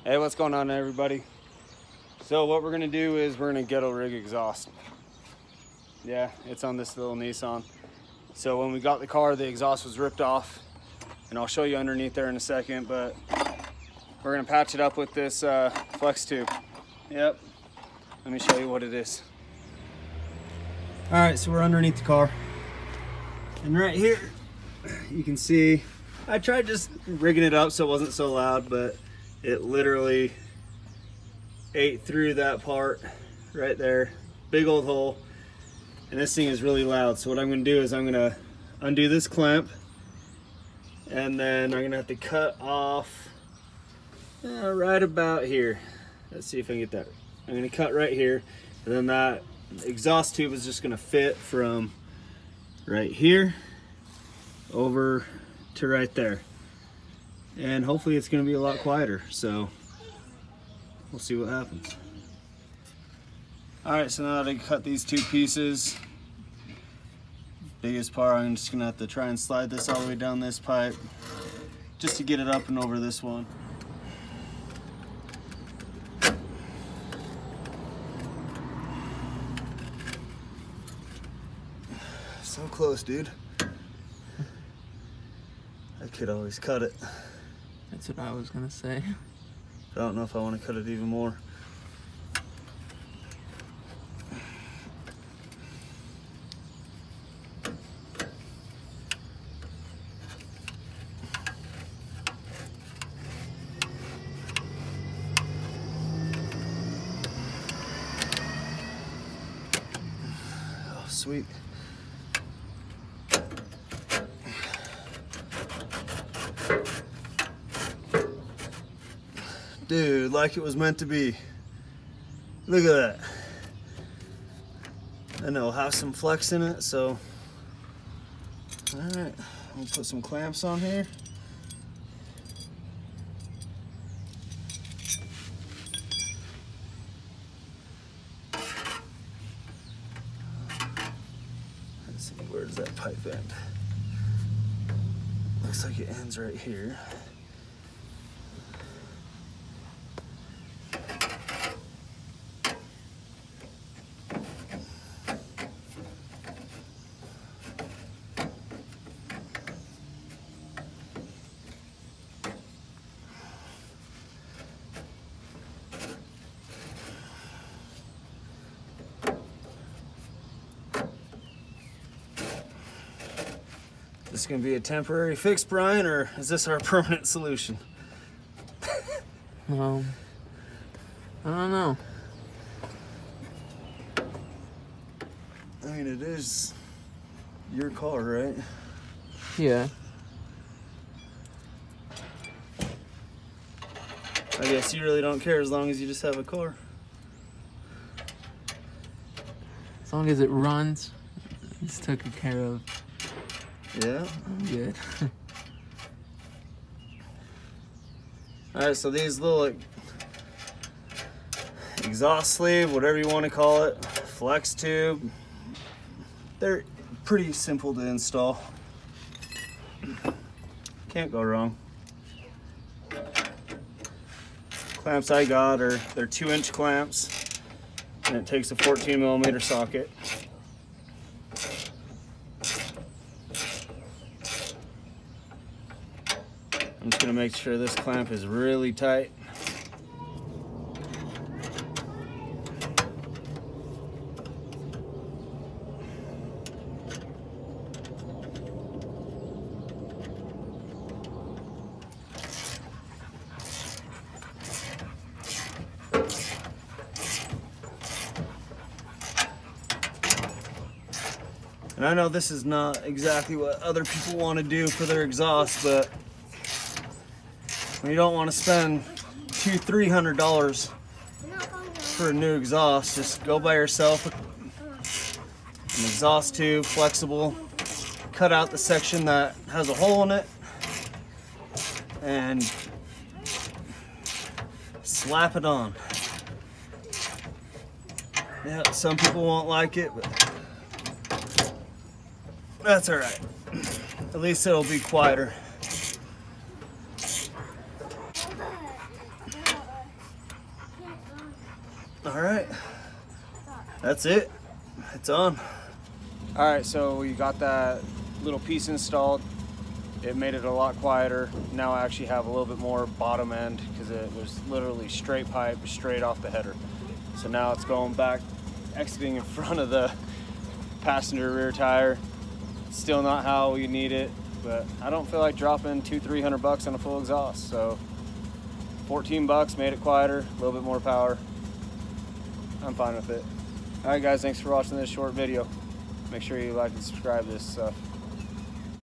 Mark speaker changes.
Speaker 1: Hey, what's going on, everybody? So what we're gonna do is we're gonna ghetto rig exhaust. Yeah, it's on this little Nissan. So when we got the car, the exhaust was ripped off, and I'll show you underneath there in a second, but we're gonna patch it up with this flex tube. Yep, let me show you what it is. All right, so we're underneath the car. And right here, you can see, I tried just rigging it up so it wasn't so loud, but it literally ate through that part right there. Big old hole. And this thing is really loud. So what I'm gonna do is I'm gonna undo this clamp, and then I'm gonna have to cut off right about here. Let's see if I can get that. I'm gonna cut right here, and then that exhaust tube is just gonna fit from right here over to right there. And hopefully it's going to be a lot quieter, so we'll see what happens. Alright, so now that I cut these two pieces, biggest part, I'm just going to have to try and slide this all the way down this pipe just to get it up and over this one. So close, dude. I could always cut it.
Speaker 2: That's what I was gonna say.
Speaker 1: I don't know if I want to cut it even more. Oh, sweet. Dude, like it was meant to be. Look at that. And it'll have some flex in it, so. Alright, we'll put some clamps on here. Let's see, where does that pipe end? Looks like it ends right here. Is this gonna be a temporary fix, Brian, or is this our permanent solution?
Speaker 2: I don't know.
Speaker 1: I mean, it is your car, right?
Speaker 2: Yeah.
Speaker 1: I guess you really don't care as long as you just have a car.
Speaker 2: As long as it runs, it's taken care of.
Speaker 1: Yeah.
Speaker 2: I'm good.
Speaker 1: Alright, so these little exhaust sleeve, whatever you want to call it, flex tube, they're pretty simple to install. Can't go wrong. Clamps I got are, they're 2-inch clamps, and it takes a 14mm socket. I'm just gonna make sure this clamp is really tight. And I know this is not exactly what other people want to do for their exhaust, but when you don't want to spend $200-300 for a new exhaust, just go buy yourself an exhaust tube, flexible, cut out the section that has a hole in it, and slap it on. Yeah, some people won't like it, but that's all right. At least it'll be quieter. All right, that's it. It's on. All right, so we got that little piece installed. It made it a lot quieter. Now I actually have a little bit more bottom end because it was literally straight pipe, straight off the header. So now it's going back, exiting in front of the passenger rear tire. Still not how we need it, but I don't feel like dropping $200-300 on a full exhaust. So $14 made it quieter, a little bit more power. I'm fine with it. All right, guys, thanks for watching this short video. Make sure you like and subscribe to this stuff.